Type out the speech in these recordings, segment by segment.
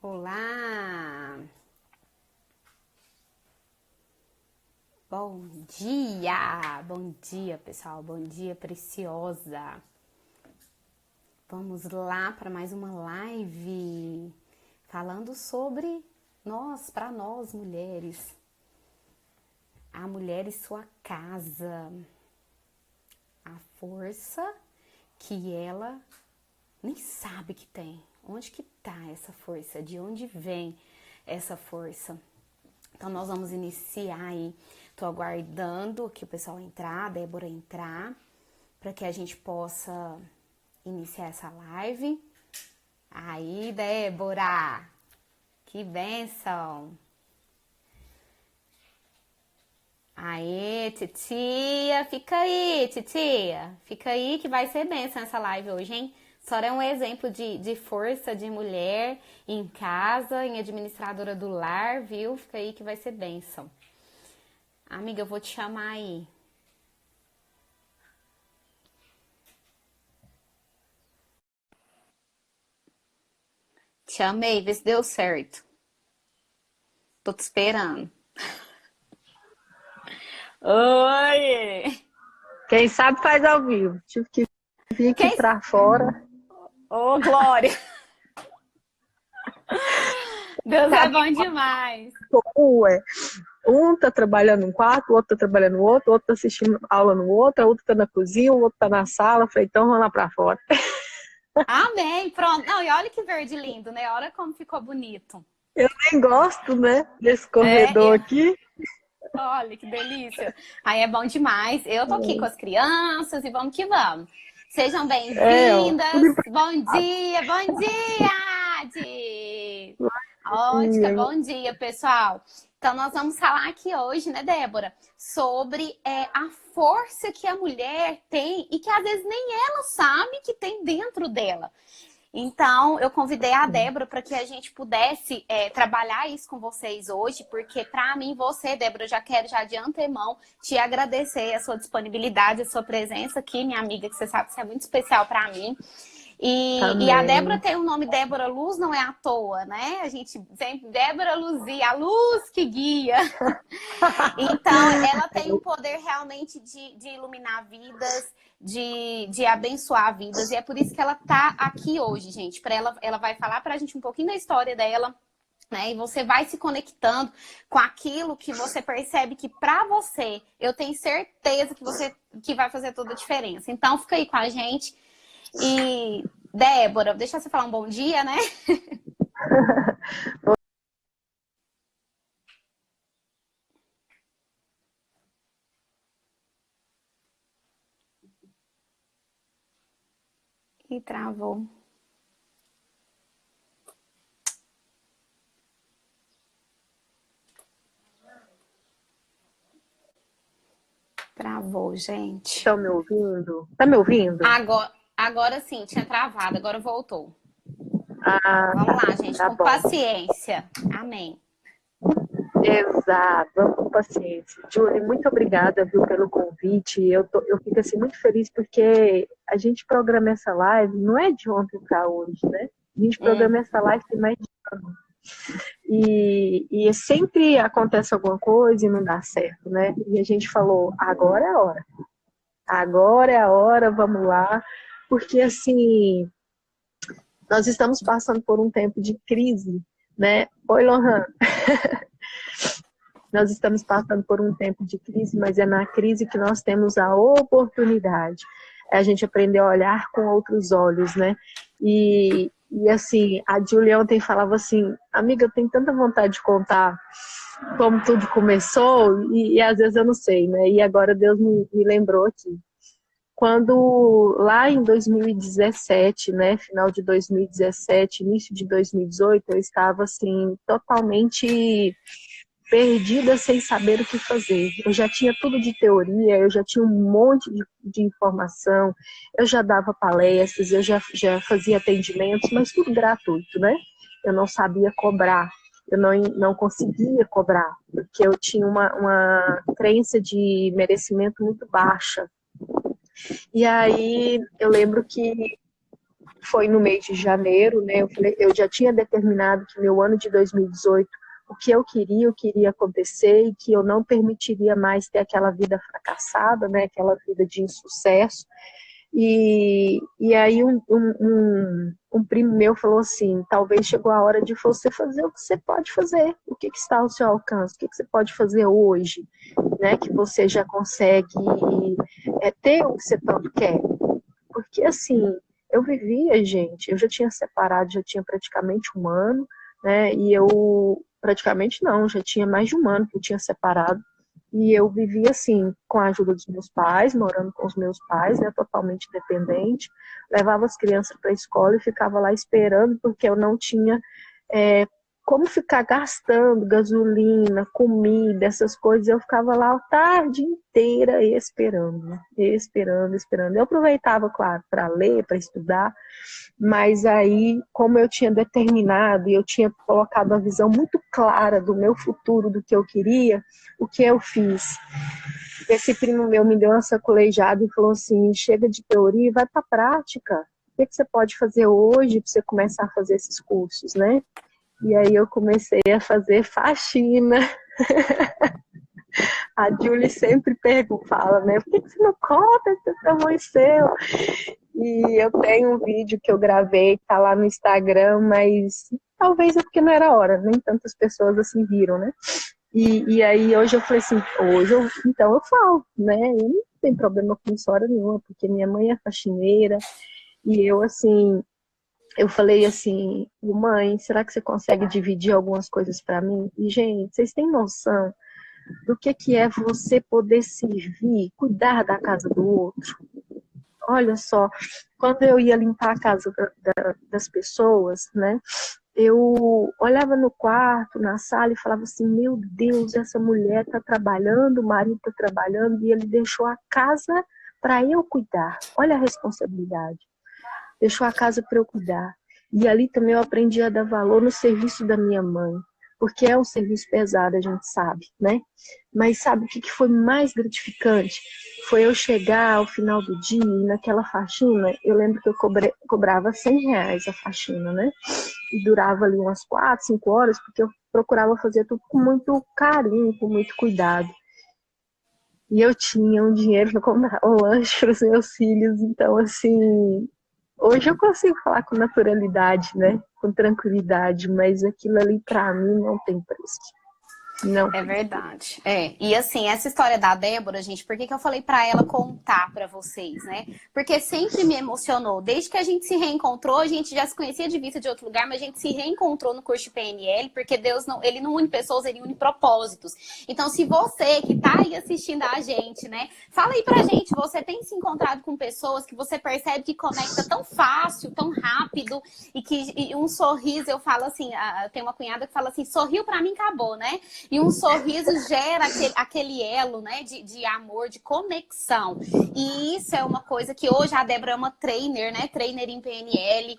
Olá! Bom dia pessoal, bom dia preciosa. Vamos lá para mais uma live falando sobre para nós mulheres, a mulher e sua casa, a força que ela nem sabe que tem. Onde que tá essa força? De onde vem essa força? Então, nós vamos iniciar aí. Tô aguardando que o pessoal entrar, a Débora entrar, para que a gente possa iniciar essa live. Aí, Débora! Que bênção! Aê, titia! Fica aí, titia! Fica aí que vai ser bênção essa live hoje, hein? A senhora é um exemplo de força de mulher em casa, em administradora do lar, viu? Fica aí que vai ser bênção. Amiga, eu vou te chamar aí. Te chamei, vê se deu certo. Tô te esperando. Oi! Quem sabe faz ao vivo. Tive que vir aqui Quem... pra fora. Ô, Glória! Deus é Sabe bom demais. como é? Um tá trabalhando num quarto, o outro tá trabalhando no outro, o outro tá assistindo aula no outro, o outro tá na cozinha, o outro tá na sala. Falei, então vamos lá pra fora. Amém, pronto. Não, e olha que verde lindo, né? Olha como ficou bonito. Eu nem gosto, né, desse É, corredor aqui. olha que delícia. Aí é bom demais. Eu tô aqui com as crianças e vamos que vamos. Sejam Ó, tudo bem-vindas. emprestado. Bom dia, Di. Ótica, bom dia, pessoal. Então, nós vamos falar aqui hoje, né, Débora, sobre a força que a mulher tem e que às vezes nem ela sabe que tem dentro dela. Então, eu convidei a Débora para que a gente pudesse trabalhar isso com vocês hoje, porque para mim, você, Débora, eu já quero já de antemão te agradecer a sua disponibilidade, a sua presença aqui, minha amiga, que você sabe que você é muito especial para mim. E a Débora Amém. tem o nome Débora Luz, não é à toa, né? A gente sempre, Débora Luzia, a luz que guia. Então, ela tem um poder realmente de iluminar vidas, de abençoar vidas. E é por isso que ela tá aqui hoje, gente. Ela vai falar pra gente um pouquinho da história dela, né? E você vai se conectando com aquilo que você percebe que pra você, eu tenho certeza que vai fazer toda a diferença. Então, fica aí com a gente. E, Débora, deixa você falar um bom dia, né? E travou. Travou, gente. Estão me ouvindo? Tá me ouvindo? Agora sim, tinha travado, agora voltou. Ah, Vamos lá, gente, tá com bom. paciência. Amém. Exato, vamos com paciência. Julie, muito obrigada, viu, pelo convite. Eu fico assim muito feliz porque a gente programa essa live, não é de ontem para hoje, né? A gente programa essa live tem mais de ano. E sempre acontece alguma coisa e não dá certo, né? E a gente falou, agora é a hora. Agora é a hora, vamos lá. Porque, assim, nós estamos passando por um tempo de crise, né? Oi, Lohan. Nós estamos passando por um tempo de crise, mas é na crise que nós temos a oportunidade. É a gente aprender a olhar com outros olhos, né? E assim, a Julia ontem falava assim, amiga, eu tenho tanta vontade de contar como tudo começou, e às vezes eu não sei, né? E agora Deus me lembrou aqui. Quando lá em 2017, né, final de 2017, início de 2018, eu estava assim, totalmente perdida sem saber o que fazer. Eu já tinha tudo de teoria, eu já tinha um monte de informação, eu já dava palestras, eu já fazia atendimentos, mas tudo gratuito, né? Eu não sabia cobrar, eu não conseguia cobrar, porque eu tinha uma crença de merecimento muito baixa. E aí eu lembro que foi no mês de janeiro, né? Eu já tinha determinado que meu ano de 2018, o que eu queria acontecer e que eu não permitiria mais ter aquela vida fracassada, né? Aquela vida de insucesso. E aí um primo meu falou assim, talvez chegou a hora de você fazer o que você pode fazer, o que está ao seu alcance, o que você pode fazer hoje, né, que você já consegue ter o que você tanto quer. Porque assim, eu vivia, gente, eu já tinha separado, já tinha praticamente um ano, né, e eu, praticamente não, já tinha mais de um ano que eu tinha separado, e eu vivia assim, com a ajuda dos meus pais, morando com os meus pais, né, totalmente dependente. Levava as crianças para a escola e ficava lá esperando, porque eu não tinha como ficar gastando gasolina, comida, essas coisas. Eu ficava lá a tarde inteira esperando. Eu aproveitava, claro, para ler, para estudar, mas aí, como eu tinha determinado e eu tinha colocado a visão muito clara do meu futuro, do que eu queria, o que eu fiz? Esse primo meu me deu uma sacolejada e falou assim, chega de teoria e vai para a prática. O que você pode fazer hoje para você começar a fazer esses cursos, né? E aí eu comecei a fazer faxina. A Julie sempre fala, né? Por que você não conta esse tamanho seu? E eu tenho um vídeo que eu gravei, tá lá no Instagram, mas talvez é porque não era hora, nem tantas pessoas assim viram, né? E aí hoje eu falei assim, então eu falo, né? Eu não tenho problema com isso hora nenhuma, porque minha mãe é faxineira, e eu assim, eu falei assim, mãe, será que você consegue dividir algumas coisas para mim? E, gente, vocês têm noção do que é você poder servir, cuidar da casa do outro? Olha só, quando eu ia limpar a casa das pessoas, né? Eu olhava no quarto, na sala e falava assim, meu Deus, essa mulher está trabalhando, o marido está trabalhando e ele deixou a casa para eu cuidar. Olha a responsabilidade. Deixou a casa para eu cuidar. E ali também eu aprendi a dar valor no serviço da minha mãe, porque é um serviço pesado, a gente sabe, né? Mas sabe o que foi mais gratificante? Foi eu chegar ao final do dia e naquela faxina, eu lembro que eu cobrava R$ 100 a faxina, né? E durava ali umas 4, 5 horas, porque eu procurava fazer tudo com muito carinho, com muito cuidado. E eu tinha um dinheiro para comprar um lanche para os meus filhos, então assim, hoje eu consigo falar com naturalidade, né? Com tranquilidade, mas aquilo ali para mim não tem preço. Não. É verdade. E assim, essa história da Débora, gente, por que eu falei pra ela contar pra vocês, né? Porque sempre me emocionou. Desde que a gente se reencontrou, a gente já se conhecia de vista de outro lugar, mas a gente se reencontrou no curso de PNL, porque Deus não, ele não une pessoas, ele une propósitos. Então, se você que tá aí assistindo a gente, né? Fala aí pra gente, você tem se encontrado com pessoas que você percebe que conecta tão fácil, tão rápido, e um sorriso, eu falo assim, eu tenho uma cunhada que fala assim, sorriu pra mim, acabou, né? E um sorriso gera aquele elo, né, de amor, de conexão. E isso é uma coisa que hoje a Débora é uma trainer, né? Trainer em PNL,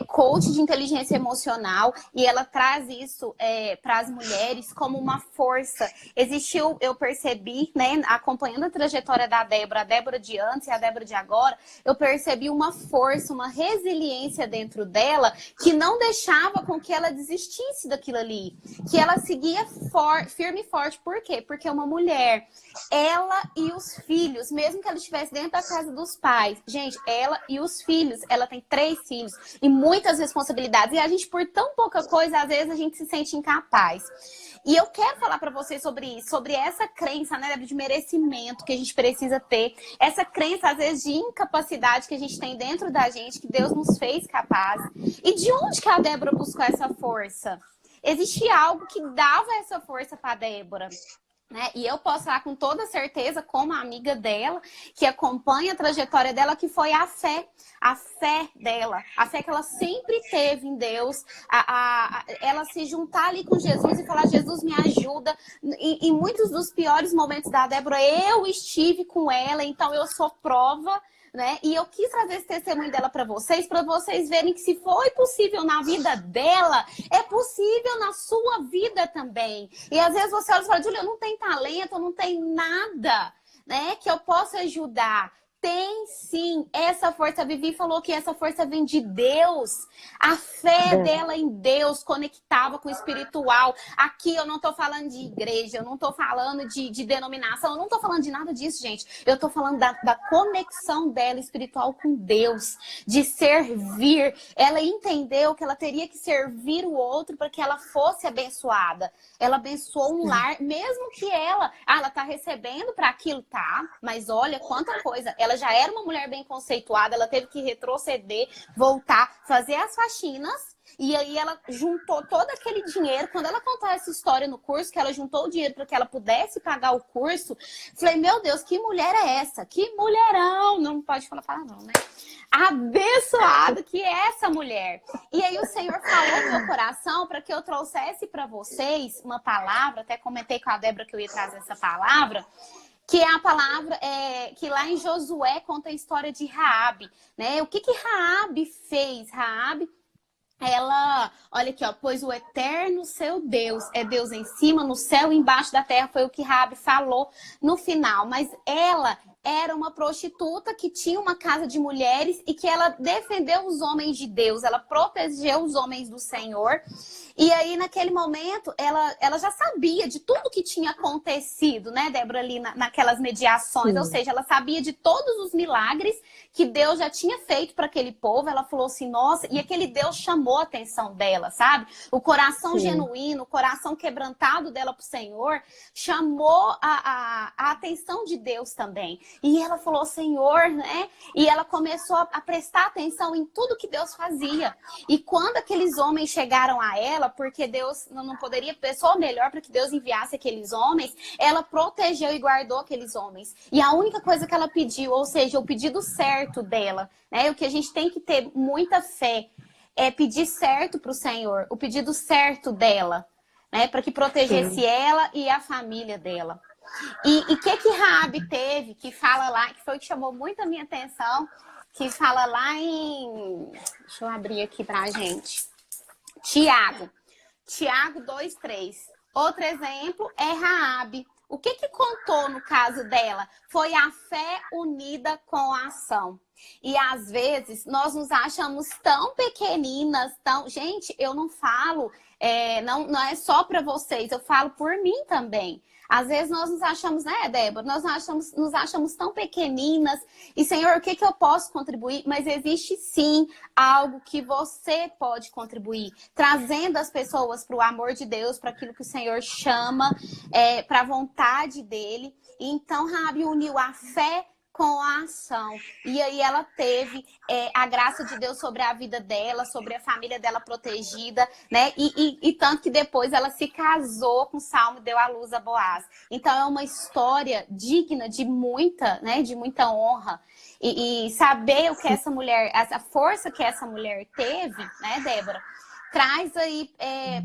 coach de inteligência emocional. E ela traz isso para as mulheres como uma força. Existiu, eu percebi, né, acompanhando a trajetória da Débora, a Débora de antes e a Débora de agora, eu percebi uma força, uma resiliência dentro dela que não deixava com que ela desistisse daquilo ali. Que ela seguia firme e forte. Por quê? Porque uma mulher, ela e os filhos, mesmo que ela estivesse dentro da casa dos pais, gente, ela e os filhos, ela tem 3 filhos e muitas responsabilidades. E a gente, por tão pouca coisa, às vezes a gente se sente incapaz. E eu quero falar para vocês sobre isso, sobre essa crença, né, de merecimento que a gente precisa ter, essa crença, às vezes, de incapacidade que a gente tem dentro da gente, que Deus nos fez capaz. E de onde que a Débora buscou essa força? Existia algo que dava essa força para a Débora, né? E eu posso falar com toda certeza, como amiga dela, que acompanha a trajetória dela, que foi a fé dela, a fé que ela sempre teve em Deus, ela se juntar ali com Jesus e falar, Jesus me ajuda. Em muitos dos piores momentos da Débora, eu estive com ela, então eu sou prova, né? E eu quis trazer esse testemunho dela para vocês verem que se foi possível na vida dela, é possível na sua vida também. E às vezes você olha e fala, Júlia, eu não tenho talento, eu não tenho nada, né, que eu possa ajudar. Tem sim essa força. A Vivi falou que essa força vem de Deus. A fé dela em Deus conectava com o espiritual. Aqui eu não tô falando de igreja, eu não tô falando de denominação, eu não tô falando de nada disso, gente. Eu tô falando da conexão dela espiritual com Deus, de servir. Ela entendeu que ela teria que servir o outro para que ela fosse abençoada. Ela abençoou um lar, mesmo que ela tá recebendo para aquilo, tá? Mas olha quanta coisa. Ela já era uma mulher bem conceituada, ela teve que retroceder, voltar, fazer as faxinas. E aí ela juntou todo aquele dinheiro. Quando ela contou essa história no curso, que ela juntou o dinheiro para que ela pudesse pagar o curso, falei, meu Deus, que mulher é essa? Que mulherão! Não pode falar não, né? Abençoado que é essa mulher. E aí o Senhor falou no meu coração para que eu trouxesse para vocês uma palavra, até comentei com a Débora que eu ia trazer essa palavra, que é a palavra que lá em Josué conta a história de Raabe, né? O que Raabe fez? Raabe, ela, olha aqui, ó, pois o eterno seu Deus é Deus em cima, no céu e embaixo da terra, foi o que Raabe falou no final. Mas ela era uma prostituta que tinha uma casa de mulheres e que ela defendeu os homens de Deus, ela protegeu os homens do Senhor. E aí, naquele momento, ela já sabia de tudo que tinha acontecido, né, Débora, ali naquelas mediações. Sim. Ou seja, ela sabia de todos os milagres que Deus já tinha feito para aquele povo. Ela falou assim, nossa, e aquele Deus chamou a atenção dela, sabe? O coração Sim. genuíno, o coração quebrantado dela para o Senhor, chamou a atenção de Deus também. E ela falou, Senhor, né? E ela começou a prestar atenção em tudo que Deus fazia. E quando aqueles homens chegaram a ela, porque Deus não poderia, pessoa melhor para que Deus enviasse aqueles homens, ela protegeu e guardou aqueles homens. E a única coisa que ela pediu, ou seja, o pedido certo dela, né? O que a gente tem que ter muita fé é pedir certo para o Senhor, o pedido certo dela, né? Para que protegesse Sim. ela e a família dela. E o que Raabe teve, que fala lá, que foi o que chamou muito a minha atenção, que fala lá em... Deixa eu abrir aqui pra gente. Tiago 2:3. Outro exemplo é Raabe. O que contou no caso dela? Foi a fé unida com a ação. E às vezes nós nos achamos tão pequeninas, tão... Gente, eu não falo, não é só para vocês, eu falo por mim também. Às vezes nós nos achamos, né, Débora? Nós nos achamos tão pequeninas. E, Senhor, o que eu posso contribuir? Mas existe, sim, algo que você pode contribuir. Trazendo as pessoas para o amor de Deus, para aquilo que o Senhor chama, para a vontade dele. E, então, Raabe uniu a fé com a ação. E aí ela teve a graça de Deus sobre a vida dela, sobre a família dela protegida, né? E tanto que depois ela se casou com Salmo e deu à luz a Boaz. Então é uma história digna de muita, né? De muita honra. E saber o que essa mulher, a força que essa mulher teve, né, Débora? Traz aí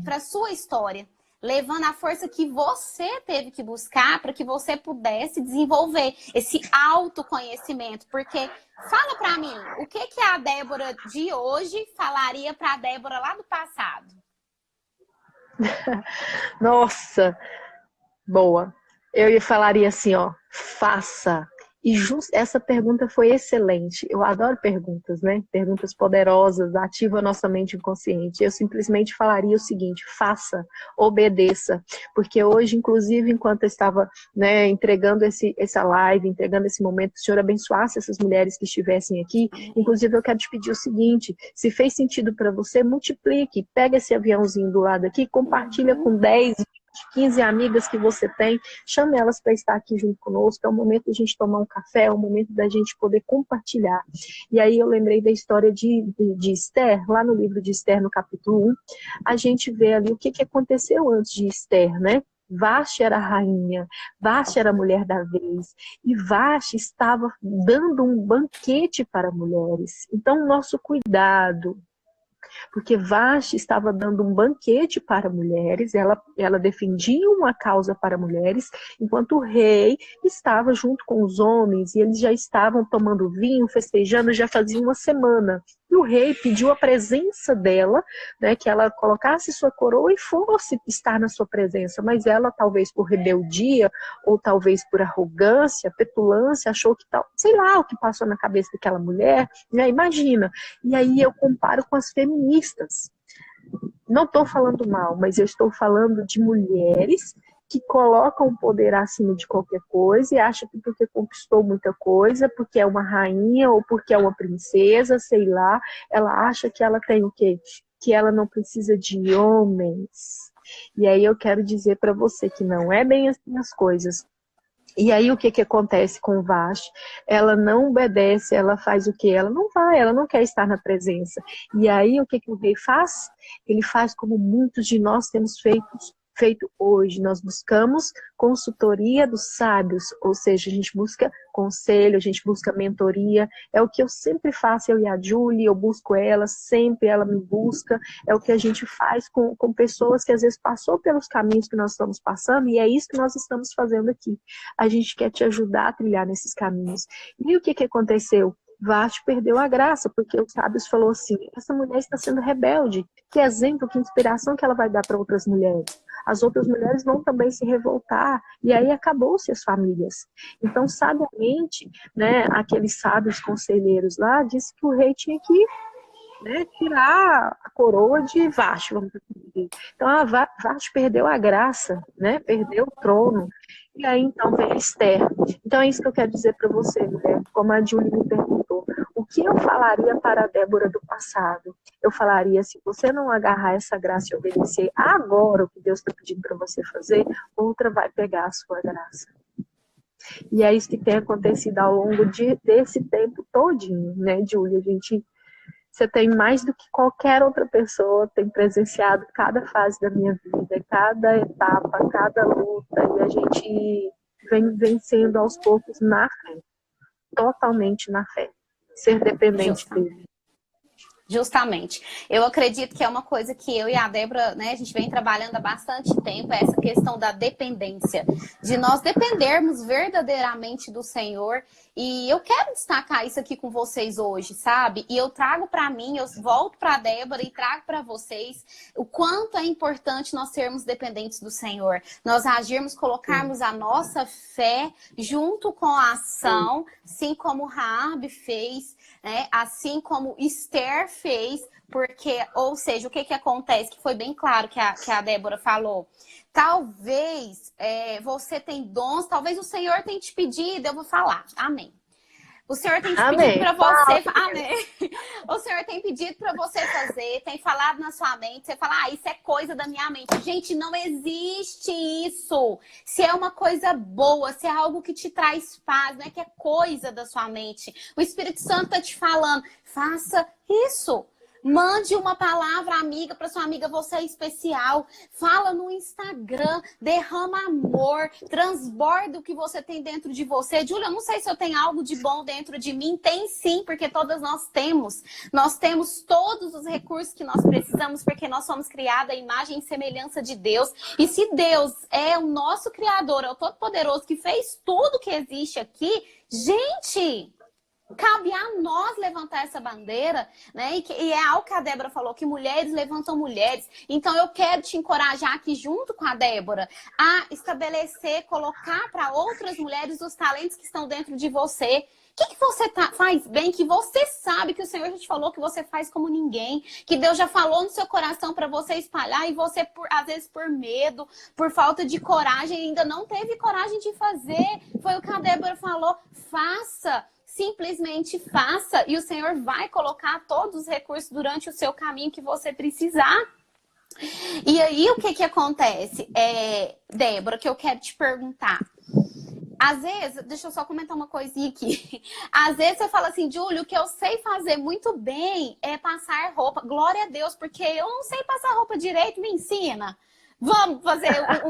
para sua história. Levando a força que você teve que buscar para que você pudesse desenvolver esse autoconhecimento. Porque, fala para mim, o que a Débora de hoje falaria para a Débora lá do passado? Nossa, boa. Eu falaria assim, ó, faça. E essa pergunta foi excelente. Eu adoro perguntas, né? Perguntas poderosas, ativam a nossa mente inconsciente. Eu simplesmente falaria o seguinte, faça, obedeça. Porque hoje, inclusive, enquanto eu estava, né, entregando essa live, entregando esse momento, o Senhor abençoasse essas mulheres que estivessem aqui. Inclusive, eu quero te pedir o seguinte, se fez sentido para você, multiplique. Pega esse aviãozinho do lado aqui, compartilha com 10, 15 amigas que você tem, chame elas para estar aqui junto conosco, é o momento da gente tomar um café, é o momento da gente poder compartilhar. E aí eu lembrei da história de Esther, lá no livro de Esther, no capítulo 1, a gente vê ali o que aconteceu antes de Esther, né? Vasti era a rainha, Vasti era a mulher da vez, e Vasti estava dando um banquete para mulheres. Então, nosso cuidado, porque Vasti estava dando um banquete para mulheres, ela defendia uma causa para mulheres, enquanto o rei estava junto com os homens, e eles já estavam tomando vinho, festejando, já fazia uma semana. próprio rei pediu a presença dela, né, que ela colocasse sua coroa e fosse estar na sua presença, mas ela, talvez por rebeldia, ou talvez por arrogância, petulância, achou que tal, sei lá o que passou na cabeça daquela mulher, né, imagina. E aí eu comparo com as feministas. Não estou falando mal, mas eu estou falando de mulheres que colocam o poder acima de qualquer coisa e acham que porque conquistou muita coisa, porque é uma rainha ou porque é uma princesa, sei lá, ela acha que ela tem o quê? Que ela não precisa de homens. E aí eu quero dizer para você que não é bem assim as coisas. E aí o que que acontece com Vashti? Ela não obedece, ela faz o quê? Ela não vai, ela não quer estar na presença. E aí o que que o rei faz? Ele faz como muitos de nós temos feito hoje. Nós buscamos consultoria dos sábios, ou seja, a gente busca conselho, a gente busca mentoria. É o que eu sempre faço, eu e a Julie, eu busco ela, sempre ela me busca. É o que a gente faz com pessoas que às vezes passou pelos caminhos que nós estamos passando, e é isso que nós estamos fazendo aqui. A gente quer te ajudar a trilhar nesses caminhos. E o que que aconteceu? Vashti perdeu a graça, porque os sábios falou assim, essa mulher está sendo rebelde. Que exemplo, que inspiração que ela vai dar para outras mulheres? As outras mulheres vão também se revoltar, e aí acabou-se as famílias. Então, sabiamente, né, aqueles sábios conselheiros lá, disse que o rei tinha que, né, tirar a coroa de Vashti, vamos dizer. Então, a Vashti perdeu a graça, né, perdeu o trono. E aí, então, vem a Esther. Então, é isso que eu quero dizer para você, mulher, como a Julie me perguntou. O que eu falaria para a Débora do passado? Eu falaria, se você não agarrar essa graça e obedecer agora o que Deus está pedindo para você fazer, outra vai pegar a sua graça. E é isso que tem acontecido ao longo desse tempo todinho, né, Julie? Você tem mais do que qualquer outra pessoa, tem presenciado cada fase da minha vida, cada etapa, cada luta, e a gente vem vencendo aos poucos na fé, totalmente na fé, ser dependente dele. Justamente. Eu acredito que é uma coisa que eu e a Débora, né, a gente vem trabalhando há bastante tempo, essa questão da dependência, de nós dependermos verdadeiramente do Senhor. E eu quero destacar isso aqui com vocês hoje, sabe? E eu trago para mim, eu volto para a Débora e trago para vocês o quanto é importante nós sermos dependentes do Senhor. Nós agirmos, colocarmos a nossa fé junto com a ação, assim como Raabe fez, né? Assim como Esther fez, porque, ou seja, o que que acontece? Que foi bem claro que a Débora falou. Talvez você tem dons, talvez o Senhor tenha te pedido, eu vou falar, amém. O Senhor tem te pedido para você, amém. O Senhor tem pedido para você fazer, tem falado na sua mente, você fala, isso é coisa da minha mente. Gente, não existe isso. Se é uma coisa boa, se é algo que te traz paz, não é que é coisa da sua mente. O Espírito Santo tá te falando, faça isso. Mande uma palavra amiga para sua amiga, você é especial. Fala no Instagram, derrama amor, transborda o que você tem dentro de você. Júlia, eu não sei se eu tenho algo de bom dentro de mim. Tem sim, porque todas nós temos. Nós temos todos os recursos que nós precisamos, porque nós somos criados à imagem e semelhança de Deus. E se Deus é o nosso Criador, é o Todo-Poderoso que fez tudo que existe aqui, gente... Cabe a nós levantar essa bandeira, né? E é algo que a Débora falou, que mulheres levantam mulheres. Então, eu quero te encorajar aqui, junto com a Débora, a estabelecer, colocar para outras mulheres os talentos que estão dentro de você. O que você faz bem, que você sabe que o Senhor já te falou que você faz como ninguém, que Deus já falou no seu coração para você espalhar e você, às vezes, por medo, por falta de coragem, ainda não teve coragem de fazer. Foi o que a Débora falou, faça. Simplesmente faça e o Senhor vai colocar todos os recursos durante o seu caminho que você precisar. E aí, o que acontece? Débora, que eu quero te perguntar. Às vezes, deixa eu só comentar uma coisinha aqui. Às vezes você fala assim, Júlio, o que eu sei fazer muito bem é passar roupa. Glória a Deus, porque eu não sei passar roupa direito, me ensina. Vamos fazer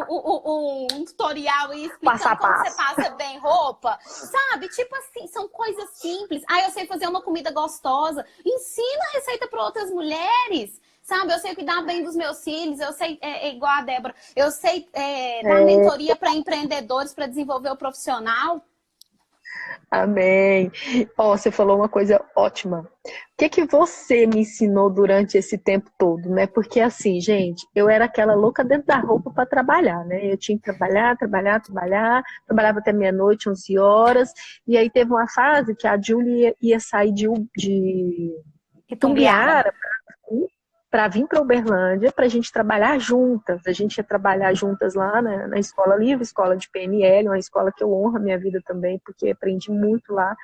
um tutorial e explicando como você passa bem roupa. Sabe? Tipo assim, são coisas simples. Eu sei fazer uma comida gostosa. Ensina a receita para outras mulheres. Sabe? Eu sei cuidar bem dos meus filhos. Eu sei, igual a Débora, eu sei dar mentoria para empreendedores, para desenvolver o profissional. Amém. Ó, você falou uma coisa ótima. O que você me ensinou durante esse tempo todo, né? Porque assim, gente, eu era aquela louca dentro da roupa para trabalhar, né? Eu tinha que trabalhar, trabalhava até meia-noite, 11 horas, e aí teve uma fase que a Júlia ia sair de Itumbiara. Tumbiara para vir para Uberlândia, para a gente trabalhar juntas. A gente ia trabalhar juntas lá na Escola Livre, escola de PNL, uma escola que eu honro a minha vida também, porque aprendi muito lá.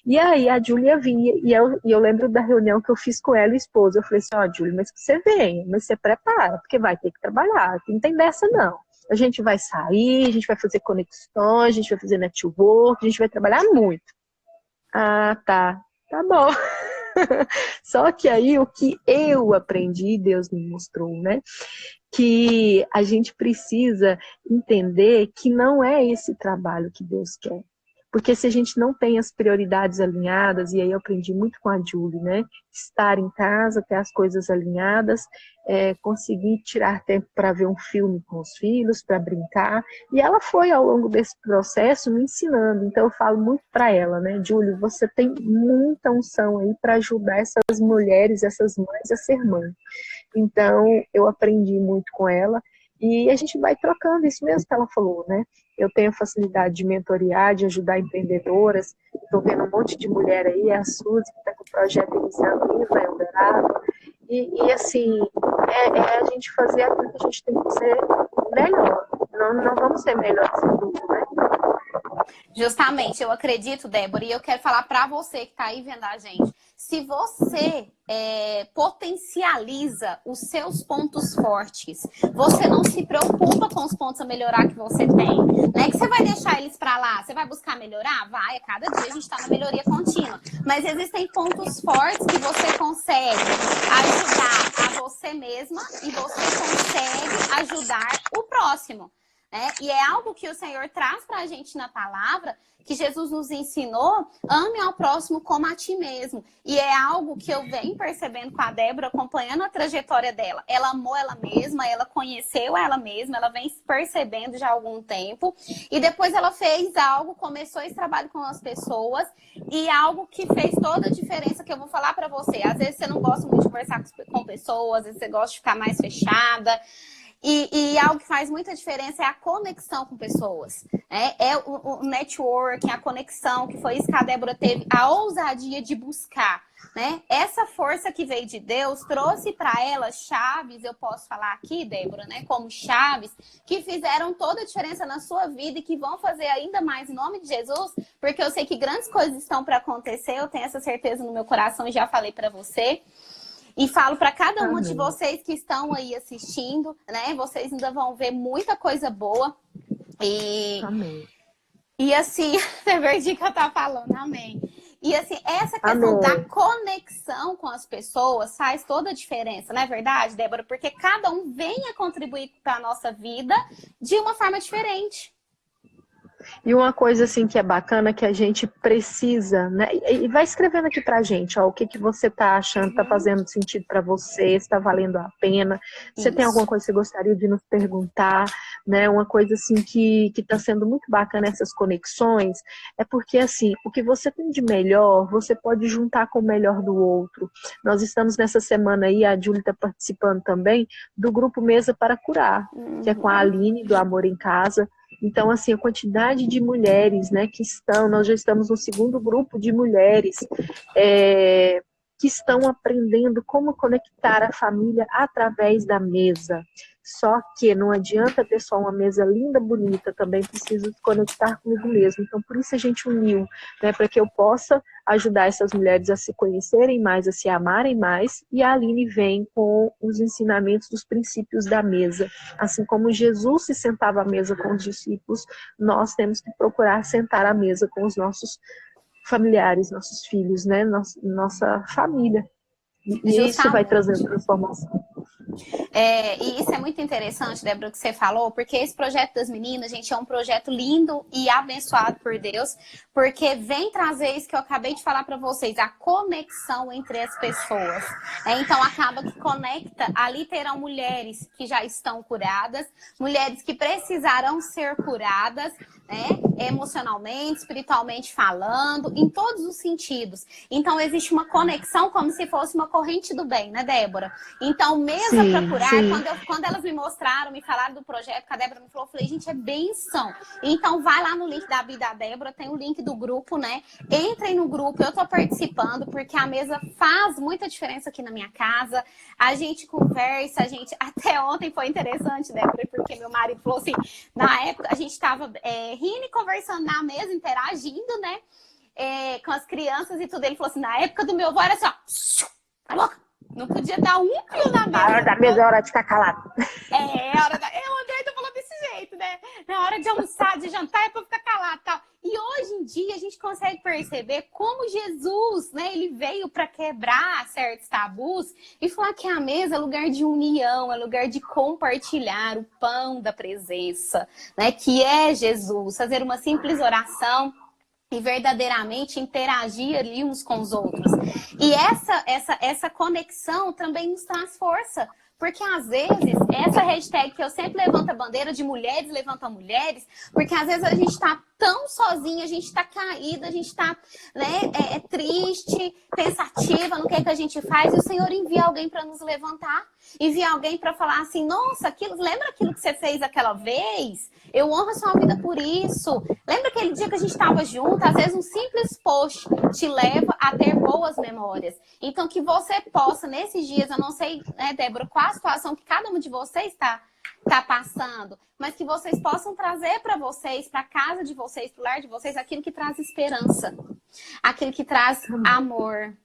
E aí a Júlia vinha, e eu lembro da reunião que eu fiz com ela e o esposo. Eu falei assim, ó, Júlia, mas você vem, mas você prepara, porque vai ter que trabalhar, não tem dessa não. A gente vai sair, a gente vai fazer conexões, a gente vai fazer network, a gente vai trabalhar muito. Ah, tá bom. Só que aí o que eu aprendi, Deus me mostrou, né? Que a gente precisa entender que não é esse trabalho que Deus quer. Porque se a gente não tem as prioridades alinhadas, e aí eu aprendi muito com a Julie, né? Estar em casa, ter as coisas alinhadas, conseguir tirar tempo para ver um filme com os filhos, para brincar. E ela foi, ao longo desse processo, me ensinando. Então eu falo muito para ela, né? Julie, você tem muita unção aí para ajudar essas mulheres, essas mães a ser mãe. Então eu aprendi muito com ela. E a gente vai trocando, isso mesmo que ela falou, né? Eu tenho facilidade de mentorear, de ajudar empreendedoras. Estou vendo um monte de mulher aí, a Suzy, que está com o projeto iniciando aí, vai Eldorado. E assim, a gente fazer aquilo que a gente tem que ser melhor. Não vamos ser melhores em tudo, né? Justamente, eu acredito, Débora, e eu quero falar para você que está aí vendo a gente. Se você potencializa os seus pontos fortes, você não se preocupa com os pontos a melhorar que você tem, não é que você vai deixar eles para lá, você vai buscar melhorar? Vai, a cada dia a gente está na melhoria contínua, mas existem pontos fortes que você consegue ajudar a você mesma e você consegue ajudar o próximo. E é algo que o Senhor traz para a gente na palavra, que Jesus nos ensinou, ame ao próximo como a ti mesmo. E é algo que eu venho percebendo com a Débora, acompanhando a trajetória dela. Ela amou ela mesma, ela conheceu ela mesma, ela vem se percebendo já há algum tempo. E depois ela fez algo, começou esse trabalho com as pessoas, e algo que fez toda a diferença, que eu vou falar para você. Às vezes você não gosta muito de conversar com pessoas, às vezes você gosta de ficar mais fechada. E algo que faz muita diferença é a conexão com pessoas. É o networking, a conexão, que foi isso que a Débora teve, a ousadia de buscar. Né? Essa força que veio de Deus trouxe para ela chaves, eu posso falar aqui, Débora, né? Como chaves, que fizeram toda a diferença na sua vida e que vão fazer ainda mais em nome de Jesus, porque eu sei que grandes coisas estão para acontecer, eu tenho essa certeza no meu coração e já falei para você. E falo para cada uma de vocês que estão aí assistindo, né? Vocês ainda vão ver muita coisa boa. Amém. E assim, é verdade que eu tava falando, amém. E assim, essa questão da conexão com as pessoas faz toda a diferença, não é verdade, Débora? Porque cada um vem a contribuir para a nossa vida de uma forma diferente. E uma coisa assim que é bacana, que a gente precisa, né? E vai escrevendo aqui pra gente, ó, o que você tá achando, tá fazendo sentido para você, se tá valendo a pena. Você tem alguma coisa que você gostaria de nos perguntar, né? Uma coisa assim que tá sendo muito bacana essas conexões, é porque assim, o que você tem de melhor, você pode juntar com o melhor do outro. Nós estamos nessa semana aí, a Júlia tá participando também do grupo Mesa para Curar, que é com a Aline, do Amor em Casa. Então, assim, a quantidade de mulheres, né, que estão, nós já estamos no segundo grupo de mulheres que estão aprendendo como conectar a família através da mesa. Só que não adianta ter só uma mesa linda, bonita, também preciso conectar comigo mesmo. Então, por isso a gente uniu, né, para que eu possa ajudar essas mulheres a se conhecerem mais, a se amarem mais, e a Aline vem com os ensinamentos dos princípios da mesa. Assim como Jesus se sentava à mesa com os discípulos, nós temos que procurar sentar à mesa com os nossos familiares, nossos filhos, né, nossa família. E isso vai trazendo transformação. E isso é muito interessante, Débora, o que você falou, porque esse projeto das meninas, gente, é um projeto lindo e abençoado por Deus, porque vem trazer isso que eu acabei de falar para vocês, a conexão entre as pessoas. Então, acaba que conecta, ali terão mulheres que já estão curadas, mulheres que precisarão ser curadas, né? Emocionalmente, espiritualmente falando, em todos os sentidos. Então, existe uma conexão como se fosse uma corrente do bem, né, Débora? Então, Mesa para Sim, Curar, sim. quando elas me mostraram, me falaram do projeto, que a Débora me falou, eu falei, gente, é benção. Então, vai lá no link da Vida da Débora, tem o link do grupo, né? Entrem no grupo, eu tô participando, porque a Mesa faz muita diferença aqui na minha casa. A gente conversa, a gente... Até ontem foi interessante, Débora, porque meu marido falou assim, na época, a gente estava rindo e conversando na mesa, interagindo, né? Com as crianças e tudo. Ele falou assim, na época do meu avô era assim, ó, cala a boca. Não podia dar um pio na A hora mesa. da mesa é hora de ficar calado. O André tá falando desse jeito, né? Na hora de almoçar, de jantar, é pra ficar calado e tal. E hoje em dia a gente consegue perceber como Jesus, né? Ele veio para quebrar certos tabus e falar que a mesa é lugar de união, é lugar de compartilhar o pão da presença, né? Que é Jesus. Fazer uma simples oração e verdadeiramente interagir ali uns com os outros. E essa conexão também nos traz força. Porque às vezes, essa hashtag que eu sempre levanto a bandeira de mulheres levantam mulheres, porque às vezes a gente está tão sozinha, a gente está caída, a gente está, né, triste, pensativa no que é que a gente faz, e o Senhor envia alguém para nos levantar, envia alguém para falar assim, nossa, lembra aquilo que você fez aquela vez? Eu honro a sua vida por isso. Lembra aquele dia que a gente estava junto? Às vezes um simples post te leva a ter boas memórias. Então que você possa, nesses dias, eu não sei, né, Débora, qual a situação que cada um de vocês está passando, mas que vocês possam trazer para vocês, para a casa de vocês, para o lar de vocês, aquilo que traz esperança, aquilo que traz amor.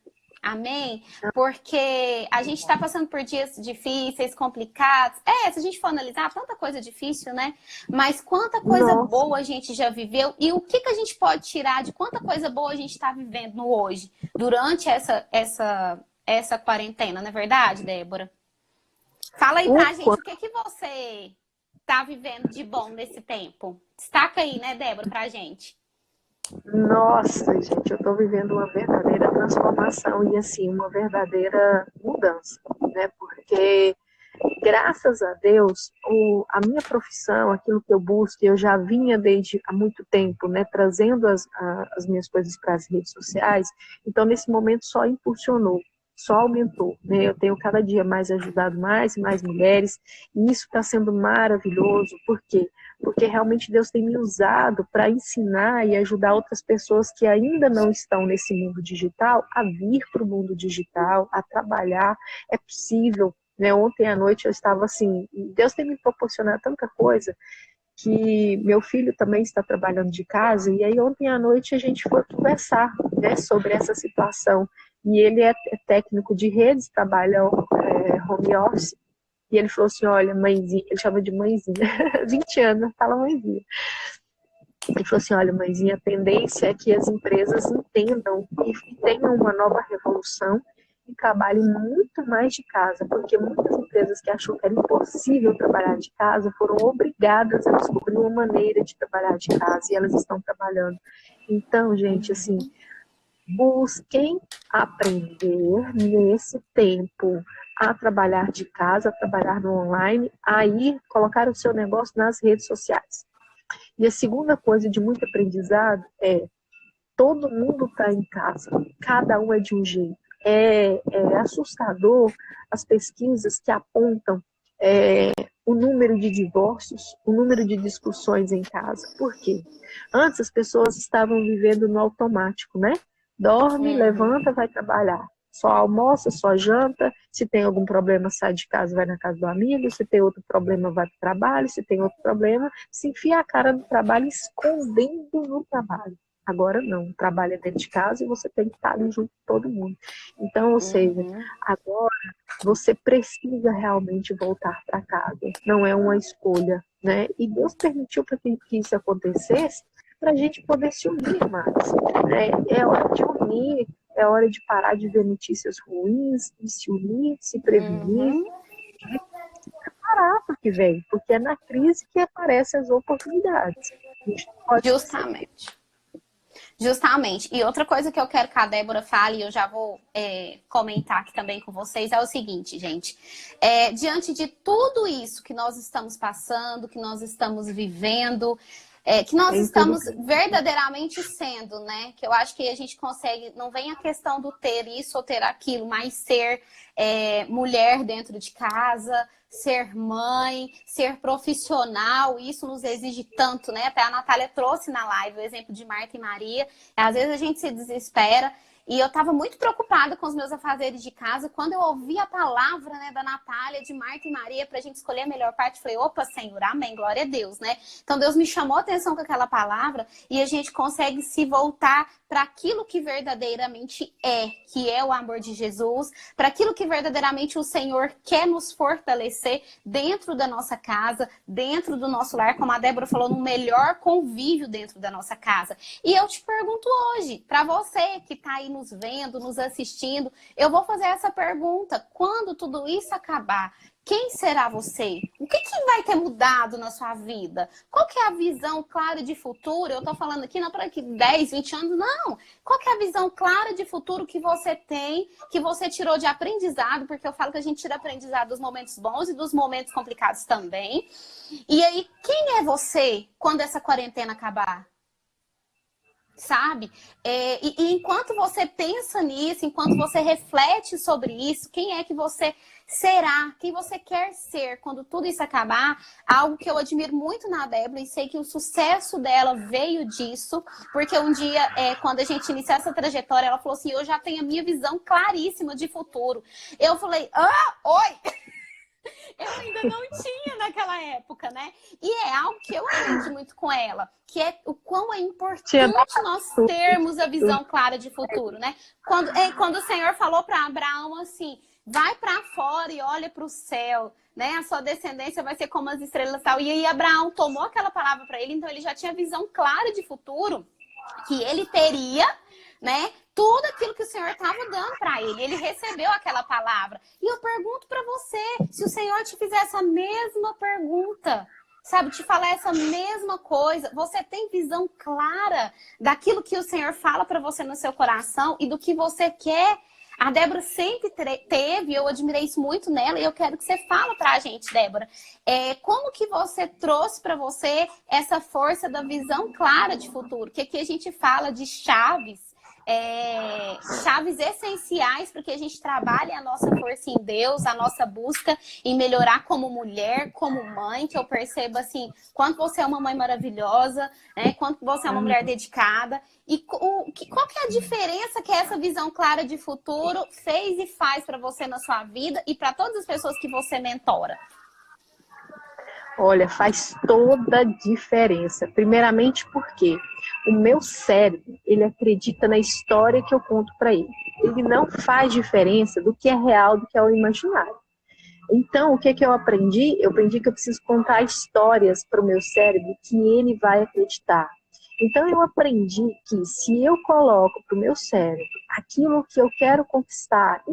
Amém? Porque a gente está passando por dias difíceis, complicados. Se a gente for analisar, tanta coisa difícil, né? Mas quanta coisa boa a gente já viveu. E o que a gente pode tirar de quanta coisa boa a gente está vivendo no hoje, durante essa quarentena, não é verdade, Débora? Fala aí pra gente, o que você está vivendo de bom nesse tempo? Destaca aí, né, Débora, pra gente. Nossa, gente, eu estou vivendo uma verdadeira transformação e, assim, uma verdadeira mudança, né? Porque, graças a Deus, a minha profissão, aquilo que eu busco, eu já vinha desde há muito tempo, né? Trazendo as minhas coisas para as redes sociais. Então, nesse momento, só impulsionou, só aumentou, né? Eu tenho cada dia mais ajudado mais e mais mulheres, e isso está sendo maravilhoso. Por quê? Porque realmente Deus tem me usado para ensinar e ajudar outras pessoas que ainda não estão nesse mundo digital a vir para o mundo digital, a trabalhar. É possível, né? Ontem à noite eu estava assim, Deus tem me proporcionado tanta coisa, que meu filho também está trabalhando de casa, e aí ontem à noite a gente foi conversar, né, sobre essa situação. E ele é técnico de redes, trabalha home office, e ele falou assim, olha, mãezinha, ele chama de mãezinha, 20 anos, fala mãezinha. Ele falou assim, olha, mãezinha, a tendência é que as empresas entendam e tenham uma nova revolução e trabalhem muito mais de casa, porque muitas empresas que achou que era impossível trabalhar de casa foram obrigadas a descobrir uma maneira de trabalhar de casa, e elas estão trabalhando. Então, gente, assim, busquem aprender nesse tempo a trabalhar de casa, a trabalhar no online, a ir colocar o seu negócio nas redes sociais. E a segunda coisa de muito aprendizado é todo mundo está em casa, cada um é de um jeito. É assustador as pesquisas que apontam o número de divórcios, o número de discussões em casa. Por quê? Antes as pessoas estavam vivendo no automático, né? Dorme, levanta, vai trabalhar. Só almoça, só janta. Se tem algum problema, sai de casa, vai na casa do amigo. Se tem outro problema, vai para o trabalho. Se tem outro problema, se enfia a cara no trabalho, escondendo no trabalho. Agora não, o trabalho é dentro de casa e você tem que estar ali junto com todo mundo. Então, ou seja, agora você precisa realmente voltar para casa. Não é uma escolha, né? E Deus permitiu para que isso acontecesse para a gente poder se unir mais. Né? É hora de unir, é hora de parar de ver notícias ruins, de se unir, de se prevenir, de se preparar para o que vem, porque é na crise que aparecem as oportunidades. A gente não pode Justamente. E outra coisa que eu quero que a Débora fale, e eu já vou comentar aqui também com vocês, é o seguinte, gente. Diante de tudo isso que nós estamos passando, que nós estamos vivendo, que nós Em tudo. estamos verdadeiramente sendo, né? Que eu acho que a gente consegue, não vem a questão do ter isso ou ter aquilo, mas ser mulher dentro de casa, ser mãe, ser profissional, isso nos exige tanto, né? Até a Natália trouxe na live o exemplo de Marta e Maria. Às vezes a gente se desespera. E eu estava muito preocupada com os meus afazeres de casa. Quando eu ouvi a palavra, né, da Natália, de Marta e Maria, para a gente escolher a melhor parte, eu falei, opa, Senhor, amém, glória a Deus, né? Então Deus me chamou a atenção com aquela palavra e a gente consegue se voltar para aquilo que verdadeiramente que é o amor de Jesus, para aquilo que verdadeiramente o Senhor quer nos fortalecer dentro da nossa casa, dentro do nosso lar, como a Débora falou, no melhor convívio dentro da nossa casa. E eu te pergunto hoje, para você que está aí nos vendo, nos assistindo, eu vou fazer essa pergunta: quando tudo isso acabar, quem será você? O que vai ter mudado na sua vida? Qual que é a visão clara de futuro? Eu estou falando aqui não para 10, 20 anos, não. Qual que é a visão clara de futuro que você tem, que você tirou de aprendizado? Porque eu falo que a gente tira aprendizado dos momentos bons e dos momentos complicados também. E aí, quem é você quando essa quarentena acabar? Sabe? E enquanto você pensa nisso, enquanto você reflete sobre isso, quem é que você será? Quem você quer ser quando tudo isso acabar? Algo que eu admiro muito na Débora e sei que o sucesso dela veio disso, porque um dia, quando a gente iniciou essa trajetória, ela falou assim, eu já tenho a minha visão claríssima de futuro. Eu falei, oi! Eu ainda não tinha naquela época, né? E é algo que eu aprendi muito com ela, que é o quão é importante nós termos a visão clara de futuro, né? Quando o Senhor falou para Abraão assim, vai para fora e olha para o céu, né? A sua descendência vai ser como as estrelas e tal. E aí Abraão tomou aquela palavra para ele, então ele já tinha visão clara de futuro, que ele teria, né? Tudo aquilo que o Senhor estava dando para ele. Ele recebeu aquela palavra. E eu pergunto para você, se o Senhor te fizer essa mesma pergunta, sabe, te falar essa mesma coisa, você tem visão clara daquilo que o Senhor fala para você no seu coração e do que você quer? A Débora sempre teve, eu admirei isso muito nela e eu quero que você fale para a gente, Débora, como que você trouxe para você essa força da visão clara de futuro? Que aqui a gente fala de chaves, chaves essenciais para que a gente trabalhe a nossa força em Deus, a nossa busca em melhorar como mulher, como mãe, que eu percebo assim, quanto você é uma mãe maravilhosa, né? Quanto você é uma mulher dedicada. E qual que é a diferença que essa visão clara de futuro fez e faz para você na sua vida e para todas as pessoas que você mentora? Olha, faz toda a diferença. Primeiramente porque o meu cérebro, ele acredita na história que eu conto para ele. Ele não faz diferença do que é real, do que é o imaginário. Então, o que eu aprendi? Eu aprendi que eu preciso contar histórias para o meu cérebro que ele vai acreditar. Então, eu aprendi que se eu coloco para o meu cérebro aquilo que eu quero conquistar,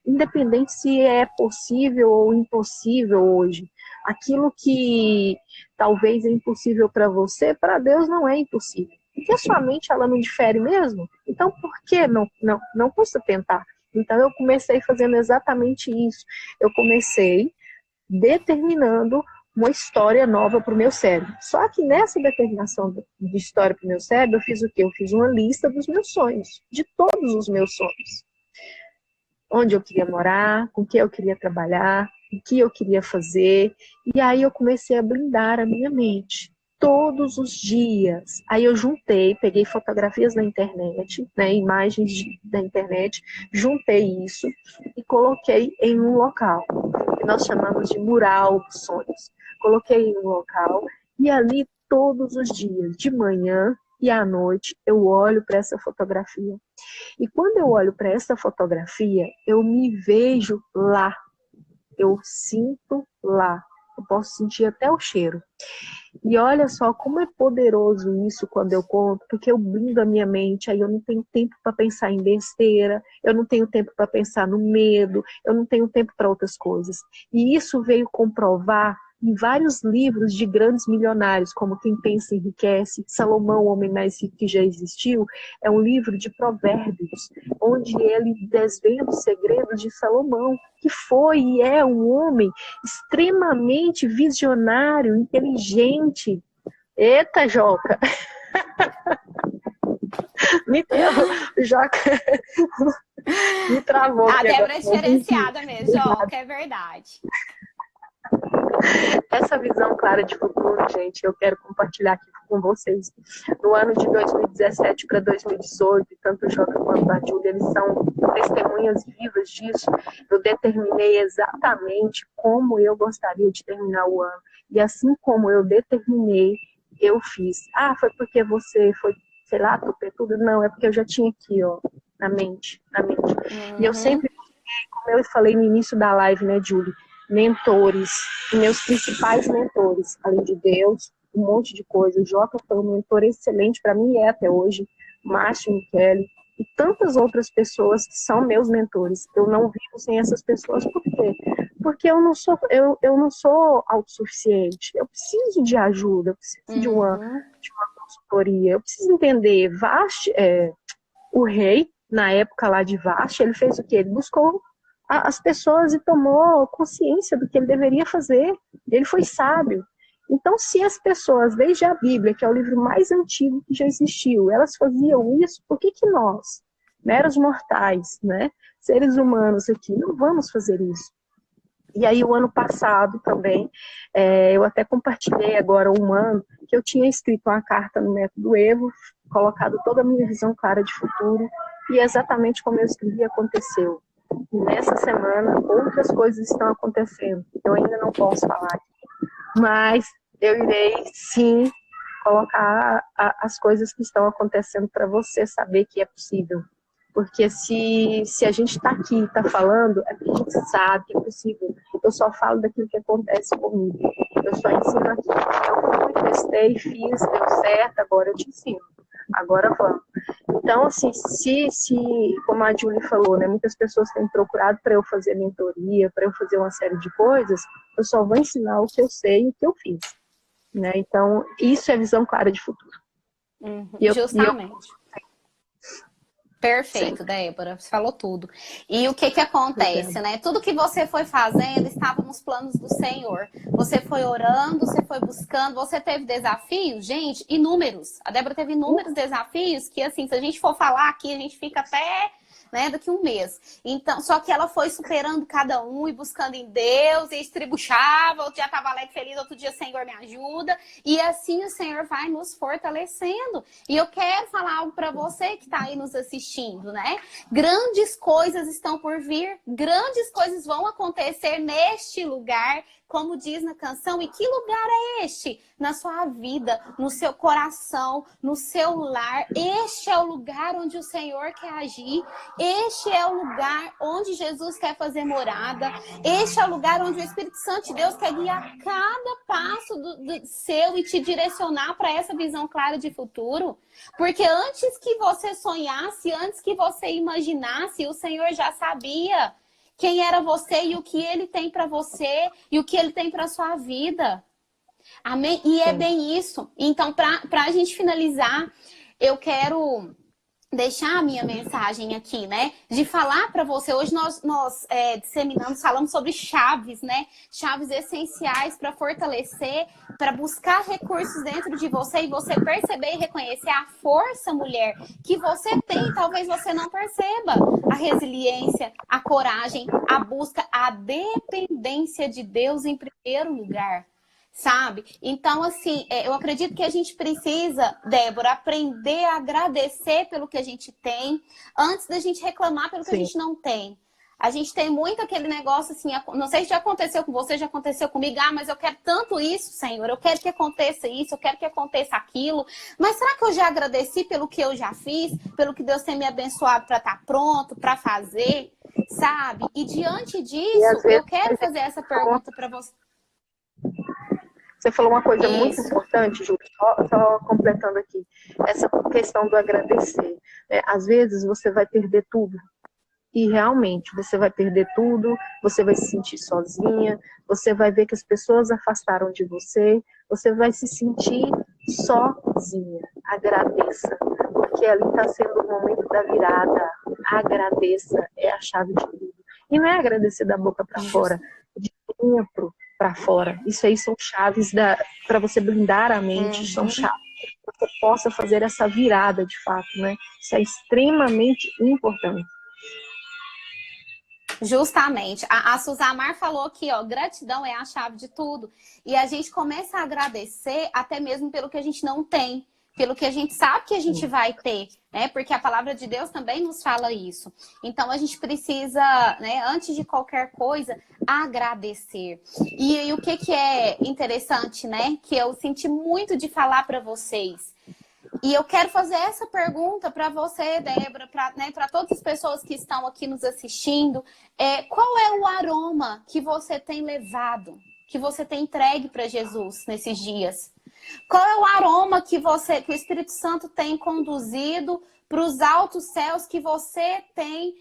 independente se é possível ou impossível hoje, aquilo que talvez é impossível para você, para Deus não é impossível. Porque a sua mente, ela não difere mesmo. Então, por que não custa tentar? Então, eu comecei fazendo exatamente isso. Eu comecei determinando uma história nova para o meu cérebro. Só que nessa determinação de história para o meu cérebro, eu fiz o quê? Eu fiz uma lista dos meus sonhos, de todos os meus sonhos. Onde eu queria morar, com que eu queria trabalhar, o que eu queria fazer. E aí eu comecei a blindar a minha mente. Todos os dias. Aí eu peguei fotografias da internet, né, imagens da internet, juntei isso e coloquei em um local, que nós chamamos de mural dos sonhos. Coloquei em um local e ali todos os dias, de manhã e à noite, eu olho para essa fotografia. E quando eu olho para essa fotografia, eu me vejo lá. Eu sinto lá. Eu posso sentir até o cheiro. E olha só como é poderoso isso quando eu conto, porque eu blindo a minha mente, aí eu não tenho tempo para pensar em besteira, eu não tenho tempo para pensar no medo, eu não tenho tempo para outras coisas. E isso veio comprovar em vários livros de grandes milionários, como Quem Pensa Enriquece, Salomão, o Homem Mais Rico que Já Existiu, é um livro de provérbios, onde ele desvenda os segredos de Salomão, que foi e é um homem extremamente visionário, inteligente, Eita, Joca! Me deu, Joca me travou A aqui Débora agora. é diferenciada mesmo, Joca, é verdade. Essa visão clara de futuro, gente, eu quero compartilhar aqui com vocês. No ano de 2017 para 2018, tanto o Joca quanto a Júlia, eles são testemunhas vivas disso. Eu determinei exatamente como eu gostaria de terminar o ano. E assim como eu determinei, eu fiz. Ah, foi porque você foi, sei lá, tudo? Não, é porque eu já tinha aqui, ó, na mente. E eu sempre, como eu falei no início da live, né, Júlia, mentores, meus principais mentores, além de Deus, um monte de coisa. O Joca foi um mentor excelente para mim e é até hoje, Márcio Michele e tantas outras pessoas que são meus mentores. Eu não vivo sem essas pessoas, por quê? Porque eu não sou autossuficiente. Eu preciso de ajuda, eu preciso de uma consultoria, eu preciso entender. O rei, na época lá de Vashti, ele fez o quê? Ele buscou as pessoas e tomou consciência do que ele deveria fazer. Ele foi sábio. Então, se as pessoas, desde a Bíblia, que é o livro mais antigo que já existiu, elas faziam isso, por que nós, meros mortais, né, seres humanos aqui, não vamos fazer isso? E aí, o ano passado também, eu até compartilhei agora um ano, que eu tinha escrito uma carta no Método Evo, colocado toda a minha visão clara de futuro, e exatamente como eu escrevi aconteceu. E nessa semana, outras coisas estão acontecendo. Eu ainda não posso falar aqui, mas eu irei, sim, colocar as coisas que estão acontecendo para você saber que é possível. Porque se a gente está aqui e está falando, é porque a gente sabe que é possível. Eu só falo daquilo que acontece comigo. Eu só ensino aqui. Eu fui, testei, fiz, deu certo, agora eu te ensino. Agora vamos. Então, assim, como a Julie falou, né, muitas pessoas têm procurado para eu fazer mentoria, para eu fazer uma série de coisas, eu só vou ensinar o que eu sei e o que eu fiz. Né? Então, isso é visão clara de futuro. Justamente. Perfeito, Débora, você falou tudo. E o que acontece, né? Tudo que você foi fazendo estava nos planos do Senhor. Você foi orando, você foi buscando, você teve desafios, gente, inúmeros. A Débora teve inúmeros desafios que, assim, se a gente for falar aqui, a gente fica até, né, daqui um mês. Então, só que ela foi superando cada um e buscando em Deus, e estribuchava, outro dia estava alegre, feliz, outro dia, Senhor, me ajuda. E assim o Senhor vai nos fortalecendo. E eu quero falar algo para você que está aí nos assistindo, né? Grandes coisas estão por vir, grandes coisas vão acontecer neste lugar, como diz na canção. E que lugar é este? Na sua vida, no seu coração, no seu lar. Este é o lugar onde o Senhor quer agir. Este é o lugar onde Jesus quer fazer morada. Este é o lugar onde o Espírito Santo de Deus quer guiar cada passo do seu e te direcionar para essa visão clara de futuro. Porque antes que você sonhasse, antes que você imaginasse, o Senhor já sabia quem era você e o que Ele tem para você e o que Ele tem para sua vida. Amém? E é bem isso. Então, para a gente finalizar, eu quero deixar a minha mensagem aqui, né? De falar para você. Hoje nós disseminamos, falamos sobre chaves, né? Chaves essenciais para fortalecer, para buscar recursos dentro de você e você perceber e reconhecer a força, mulher, que você tem. Talvez você não perceba. A resiliência, a coragem, a busca, a dependência de Deus em primeiro lugar. Sabe? Então, assim, eu acredito que a gente precisa, Débora, aprender a agradecer pelo que a gente tem, antes da gente reclamar pelo que a gente não tem. A gente tem muito aquele negócio assim, não sei se já aconteceu com você, já aconteceu comigo, mas eu quero tanto isso, Senhor, eu quero que aconteça isso, eu quero que aconteça aquilo, mas será que eu já agradeci pelo que eu já fiz, pelo que Deus tem me abençoado para estar pronto, para fazer, sabe? E diante disso, eu quero fazer essa pergunta para você. Você falou uma coisa muito importante, Ju, só completando aqui, essa questão do agradecer. Às vezes você vai perder tudo, e realmente você vai perder tudo, você vai se sentir sozinha, você vai ver que as pessoas afastaram de você, você vai se sentir sozinha. Agradeça, porque ali está sendo o momento da virada. Agradeça, é a chave de tudo. E não é agradecer da boca para fora, de dentro, para fora. Isso aí são chaves para você blindar a mente, são chaves para que você possa fazer essa virada de fato, né? Isso é extremamente importante. Justamente. A Suzamar falou aqui, ó, gratidão é a chave de tudo. E a gente começa a agradecer até mesmo pelo que a gente não tem, pelo que a gente sabe que a gente vai ter, né? Porque a palavra de Deus também nos fala isso. Então a gente precisa, né, antes de qualquer coisa, agradecer. E o que é interessante, né? Que eu senti muito de falar para vocês. E eu quero fazer essa pergunta para você, Débora, para todas as pessoas que estão aqui nos assistindo. Qual é o aroma que você tem levado, que você tem entregue para Jesus nesses dias? Qual é o aroma que o Espírito Santo tem conduzido para os altos céus que você tem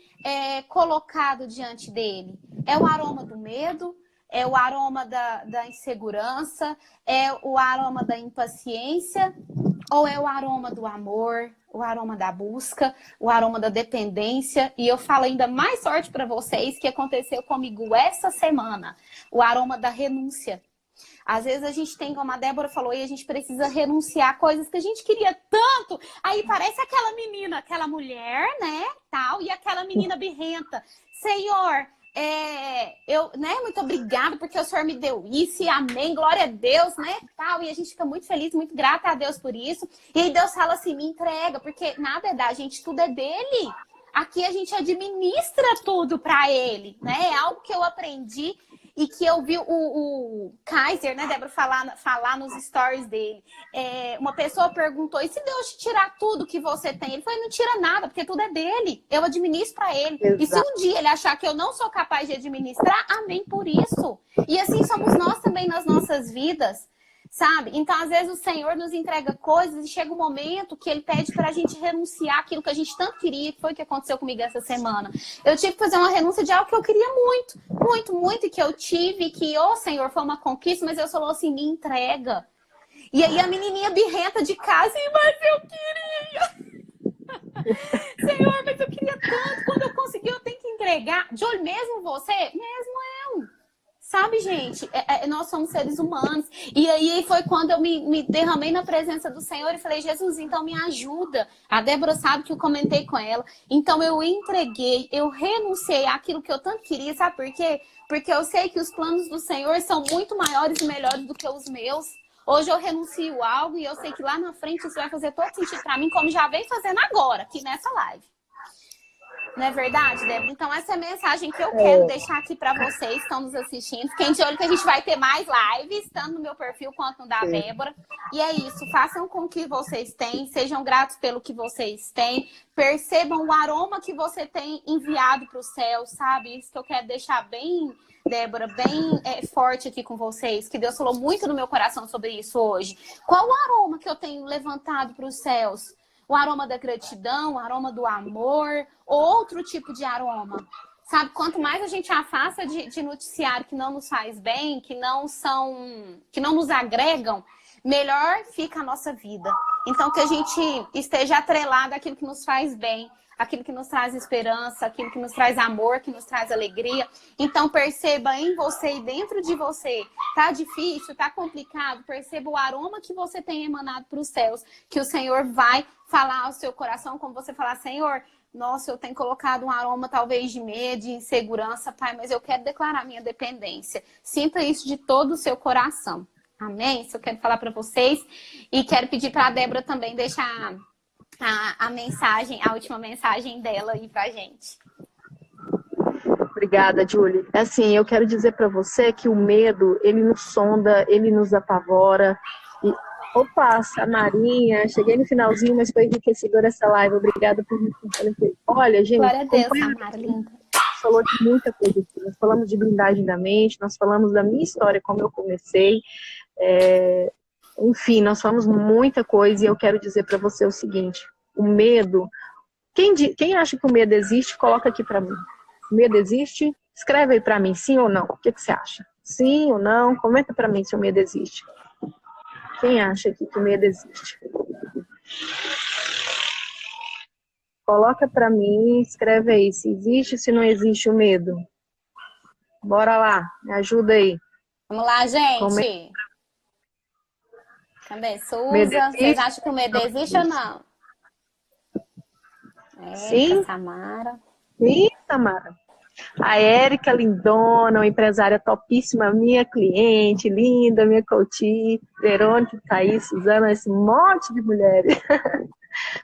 colocado diante dele? É o aroma do medo? É o aroma da insegurança? É o aroma da impaciência? Ou é o aroma do amor, o aroma da busca, o aroma da dependência? E eu falo ainda mais sorte para vocês que aconteceu comigo essa semana. O aroma da renúncia. Às vezes a gente tem, como a Débora falou, e a gente precisa renunciar a coisas que a gente queria tanto. Aí parece aquela menina, aquela mulher, né, tal, e aquela menina birrenta. Senhor, muito obrigada porque o Senhor me deu isso, e amém, glória a Deus, né, tal. E a gente fica muito feliz, muito grata a Deus por isso. E aí Deus fala assim, me entrega, porque nada é da gente, tudo é dele. Aqui a gente administra tudo para ele, né? É algo que eu aprendi e que eu vi o Kaiser, né, Débora, falar nos stories dele. Uma pessoa perguntou, e se Deus te tirar tudo que você tem? Ele falou, não tira nada, porque tudo é dele. Eu administro para ele. Exato. E se um dia ele achar que eu não sou capaz de administrar, amém por isso. E assim somos nós também nas nossas vidas. Sabe? Então, às vezes, o Senhor nos entrega coisas e chega um momento que Ele pede para a gente renunciar aquilo que a gente tanto queria, que foi o que aconteceu comigo essa semana. Eu tive que fazer uma renúncia de algo que eu queria muito, muito, muito, e que eu tive, que, Senhor, foi uma conquista, mas eu falou assim, me entrega. E aí a menininha birrenta de casa, mas eu queria! Senhor, mas eu queria tanto, quando eu conseguir eu tenho que entregar. Jolie, mesmo você? Mesmo eu. Sabe, gente, nós somos seres humanos. E aí foi quando eu me derramei na presença do Senhor e falei, Jesus, então me ajuda. A Débora sabe que eu comentei com ela. Então eu entreguei, eu renunciei àquilo que eu tanto queria. Sabe por quê? Porque eu sei que os planos do Senhor são muito maiores e melhores do que os meus. Hoje eu renuncio algo e eu sei que lá na frente isso vai fazer todo sentido para mim, como já vem fazendo agora, aqui nessa live. Não é verdade, Débora? Então, essa é a mensagem que eu quero deixar aqui para vocês que estão nos assistindo. Fiquem de olho que a gente vai ter mais lives, tanto no meu perfil quanto no da Débora. E é isso, façam com o que vocês têm, sejam gratos pelo que vocês têm, percebam o aroma que você tem enviado para o céu, sabe? Isso que eu quero deixar bem, Débora, bem forte aqui com vocês, que Deus falou muito no meu coração sobre isso hoje. Qual o aroma que eu tenho levantado para os céus? O aroma da gratidão, o aroma do amor, outro tipo de aroma. Sabe, quanto mais a gente afasta de noticiário que não nos faz bem, que não nos agregam, melhor fica a nossa vida. Então, que a gente esteja atrelado àquilo que nos faz bem, aquilo que nos traz esperança, aquilo que nos traz amor, que nos traz alegria. Então, perceba em você e dentro de você. Tá difícil, tá complicado, perceba o aroma que você tem emanado para os céus, que o Senhor vai falar ao seu coração, como você falar, Senhor, nossa, eu tenho colocado um aroma talvez de medo, de insegurança, Pai, mas eu quero declarar minha dependência. Sinta isso de todo o seu coração. Amém? Isso eu quero falar para vocês. E quero pedir para a Débora também deixar a mensagem, a última mensagem dela aí pra gente. Obrigada, Julie. Assim, eu quero dizer para você que o medo, ele nos sonda, ele nos apavora. E, opa, Samarinha, cheguei no finalzinho, mas foi enriquecedora essa live. Obrigada por me conhecer. Olha, gente, glória a Deus, Samara, linda. Falou de muita coisa aqui. Nós falamos de blindagem da mente, nós falamos da minha história, como eu comecei. Enfim, nós falamos muita coisa e eu quero dizer para você o seguinte: o medo, quem acha que o medo existe, coloca aqui para mim. O medo existe? Escreve aí para mim, sim ou não. O que você acha? Sim ou não? Comenta para mim se o medo existe. Quem acha aqui que o medo existe? Coloca para mim, escreve aí se existe, se não existe o medo. Bora lá, me ajuda aí. Vamos lá, Com medo, gente. Cadê? medo Suza, vocês existe? acham que o medo existe ou não? Érica, Sim, Samara. sim, Samara. A Érica Lindona, uma empresária topíssima, minha cliente, linda, minha coach, Verônica, Thaís, Suzana, esse monte de mulheres.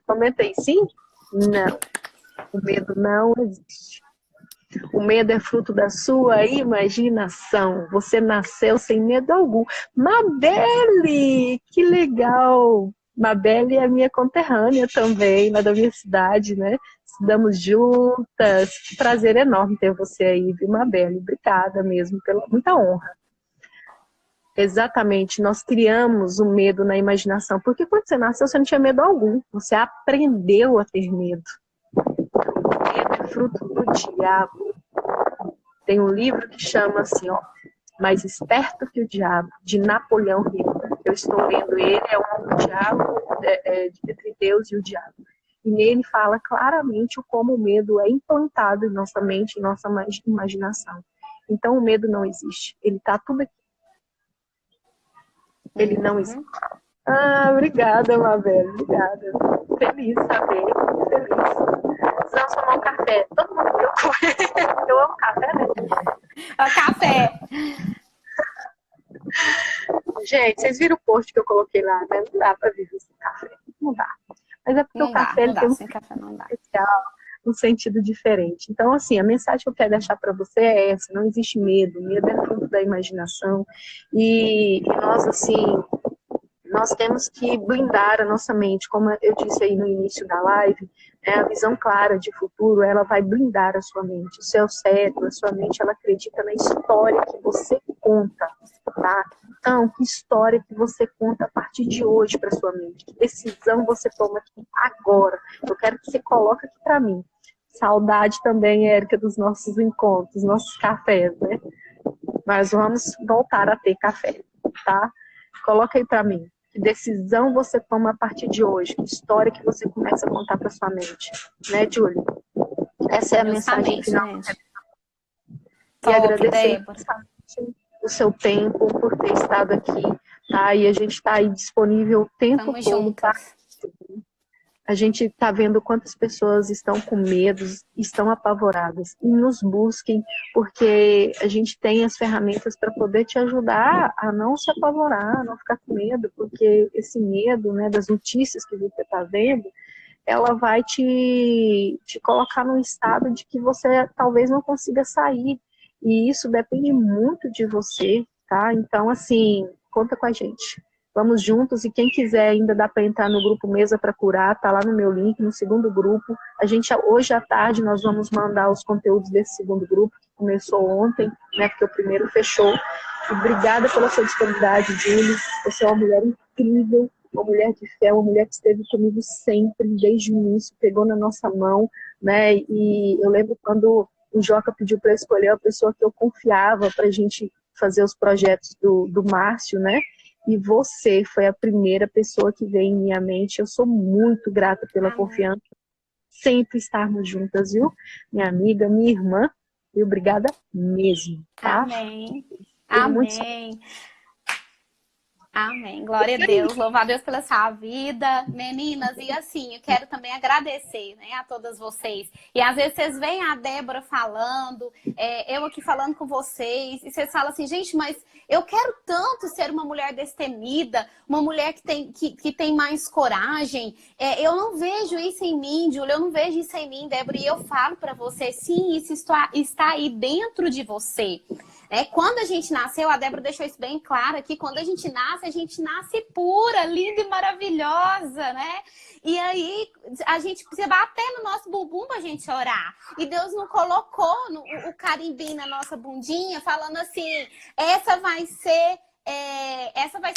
Comentei, sim? Não. O medo não existe. O medo é fruto da sua imaginação. Você nasceu sem medo algum. Mabelle, que legal! Mabelle é minha conterrânea também, lá da minha cidade, né? Estudamos juntas. Que prazer enorme ter você aí, viu, Mabelle? Obrigada mesmo, pela muita honra. Exatamente, nós criamos o medo na imaginação, porque quando você nasceu, você não tinha medo algum. Você aprendeu a ter medo. O medo é fruto do diabo. Tem um livro que chama assim, ó, Mais Esperto que o Diabo, de Napoleão Hill. Eu estou lendo ele, é um diálogo entre Deus e o diabo. E nele fala claramente como o medo é implantado em nossa mente, em nossa imaginação. Então o medo não existe. Ele está tudo aqui. Ele não existe. Ah, obrigada, Mabel. Obrigada. Feliz saber. Feliz. Precisamos tomar um café. Todo mundo que eu amo café, né? O café. Gente, vocês viram o post que eu coloquei lá, né? Não dá pra viver sem café. Não dá. Mas é porque Não o dá, café não ele tem dá. um Sem café não dá. especial, um sentido diferente. Então, assim, a mensagem que eu quero deixar para você é essa: não existe medo. Medo é fruto da imaginação. E nós, assim, nós temos que blindar a nossa mente, como eu disse aí no início da live, né, a visão clara de futuro, ela vai blindar a sua mente, o seu cérebro, a sua mente, ela acredita na história que você conta, tá? Então, que história que você conta a partir de hoje para sua mente? Que decisão você toma aqui agora? Eu quero que você coloque aqui para mim. Saudade também, Érica, dos nossos encontros, nossos cafés, né? Mas vamos voltar a ter café, tá? Coloca aí para mim. Que decisão você toma a partir de hoje? Que história que você começa a contar para sua mente? Né, Júlia? Essa é a mensagem Justamente, final. gente. E Top, agradecer Débora. o seu tempo por ter estado aqui, tá? E a gente está aí disponível o tempo Tamo todo, tá? juntas. A gente está vendo quantas pessoas estão com medo, estão apavoradas. E nos busquem, porque a gente tem as ferramentas para poder te ajudar a não se apavorar, a não ficar com medo, porque esse medo, né, das notícias que você está vendo, ela vai te colocar num estado de que você talvez não consiga sair. E isso depende muito de você, tá? Então, assim, conta com a gente. Vamos juntos, e quem quiser ainda dá para entrar no grupo Mesa para Curar, tá lá no meu link, no segundo grupo. A gente, hoje à tarde, nós vamos mandar os conteúdos desse segundo grupo, que começou ontem, né, porque o primeiro fechou. E obrigada pela sua disponibilidade, Júlia. Você é uma mulher incrível, uma mulher de fé, uma mulher que esteve comigo sempre, desde o início, pegou na nossa mão, né, e eu lembro quando o Joca pediu para escolher a pessoa que eu confiava para a gente fazer os projetos do Márcio, né? E você foi a primeira pessoa que veio em minha mente. Eu sou muito grata pela confiança. Sempre estarmos juntas, viu? Minha amiga, minha irmã. E obrigada mesmo, tá? Amém. Amém. Amém. Glória a Deus. Louvar a Deus pela sua vida, meninas. E assim, eu quero também agradecer, né, a todas vocês. E às vezes vocês veem a Débora falando, eu aqui falando com vocês, e vocês falam assim, gente, mas eu quero tanto ser uma mulher destemida, uma mulher que tem mais coragem. Eu não vejo isso em mim, Júlia, eu não vejo isso em mim, Débora. E eu falo para você, sim, isso está aí dentro de você. Quando a gente nasceu, a Débora deixou isso bem claro aqui, quando a gente nasce pura, linda e maravilhosa, né? E aí, a gente precisa bater no nosso bumbum pra gente orar. E Deus não colocou o carimbinho na nossa bundinha, falando assim, essa vai ser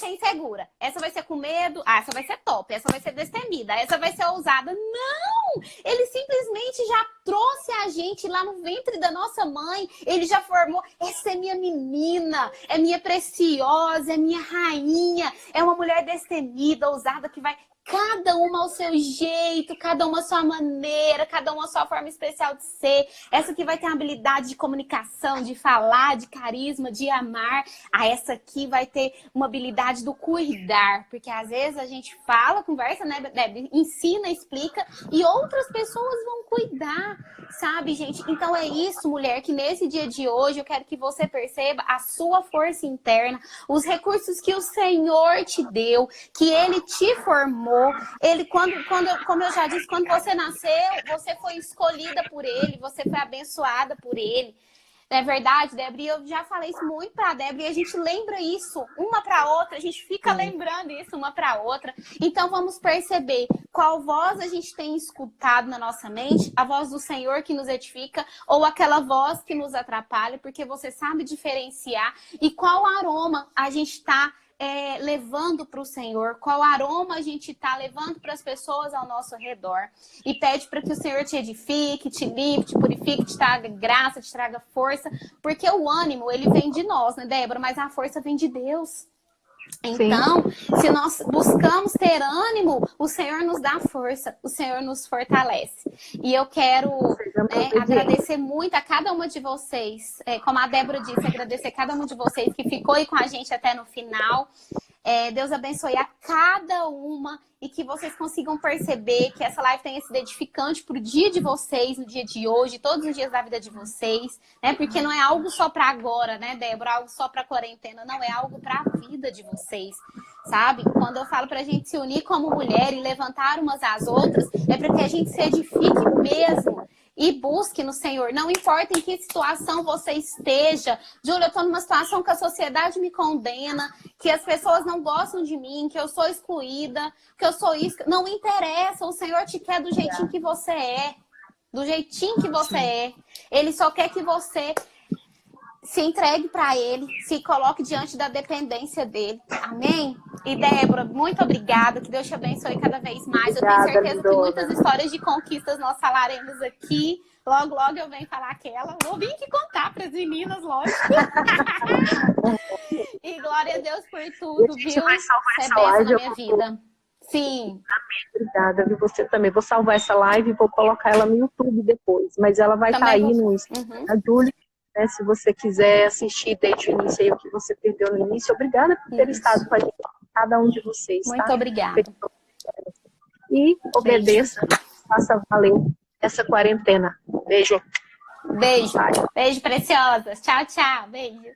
insegura, essa vai ser com medo, essa vai ser top, essa vai ser destemida, essa vai ser ousada. Não! Ele simplesmente já trouxe a gente lá no ventre da nossa mãe, ele já formou, essa é minha menina, é minha preciosa, é minha rainha, é uma mulher destemida, ousada, que vai cada uma ao seu jeito, cada uma à sua maneira, cada uma à sua forma especial de ser. Essa aqui vai ter uma habilidade de comunicação, de falar, de carisma, de amar. Essa aqui vai ter uma habilidade do cuidar, porque às vezes a gente fala, conversa, né, Deb? Ensina, explica, e outras pessoas vão cuidar, sabe, gente? Então é isso, mulher, que nesse dia de hoje eu quero que você perceba a sua força interna, os recursos que o Senhor te deu, que Ele te formou. Ele, como eu já disse, quando você nasceu, você foi escolhida por Ele, você foi abençoada por Ele. Não é verdade, Débora? E eu já falei isso muito pra Débora, e a gente lembra isso uma pra outra, a gente fica lembrando isso uma pra outra. Então vamos perceber qual voz a gente tem escutado na nossa mente, a voz do Senhor que nos edifica, ou aquela voz que nos atrapalha, porque você sabe diferenciar, e qual aroma a gente está levando para o Senhor, qual aroma a gente está levando para as pessoas ao nosso redor. E pede para que o Senhor te edifique, te livre, te purifique, te traga graça, te traga força, porque o ânimo, ele vem de nós, né, Débora? Mas a força vem de Deus. Então, se nós buscamos ter ânimo, o Senhor nos dá força, o Senhor nos fortalece. E eu quero agradecer muito a cada uma de vocês, como a Débora disse, agradecer a cada uma de vocês que ficou aí com a gente até no final. Deus abençoe a cada uma e que vocês consigam perceber que essa live tenha sido edificante para o dia de vocês, no dia de hoje, todos os dias da vida de vocês, né? Porque não é algo só para agora, né, Débora? Algo só para quarentena, não, é algo para a vida de vocês, sabe? Quando eu falo para a gente se unir como mulher e levantar umas às outras, é para que a gente se edifique mesmo. E busque no Senhor, não importa em que situação você esteja. Júlia, eu estou numa situação que a sociedade me condena, que as pessoas não gostam de mim, que eu sou excluída, que eu sou isso. Não interessa, o Senhor te quer do jeitinho que você é. Do jeitinho que você é. Ele só quer que você se entregue para Ele, se coloque diante da dependência dele. Amém? E Débora, muito obrigada. Que Deus te abençoe cada vez mais. Eu tenho certeza que muitas histórias de conquistas nós falaremos aqui. Logo, logo eu venho falar aquela. Vou vir aqui contar para as meninas, lógico. E glória a Deus por tudo, viu? Você é bênção na minha vida. Sim. Amém. Obrigada, viu? Você também. Vou salvar essa live e vou colocar ela no YouTube depois. Mas ela vai estar aí no Instagram da Júlia. Né, se você quiser assistir desde o início aí o que você perdeu no início, obrigada por ter estado com a gente, cada um de vocês. Muito obrigada. E obedeça, faça valer essa quarentena. Beijo. Beijo. Beijo, preciosas. Tchau, tchau. Beijo.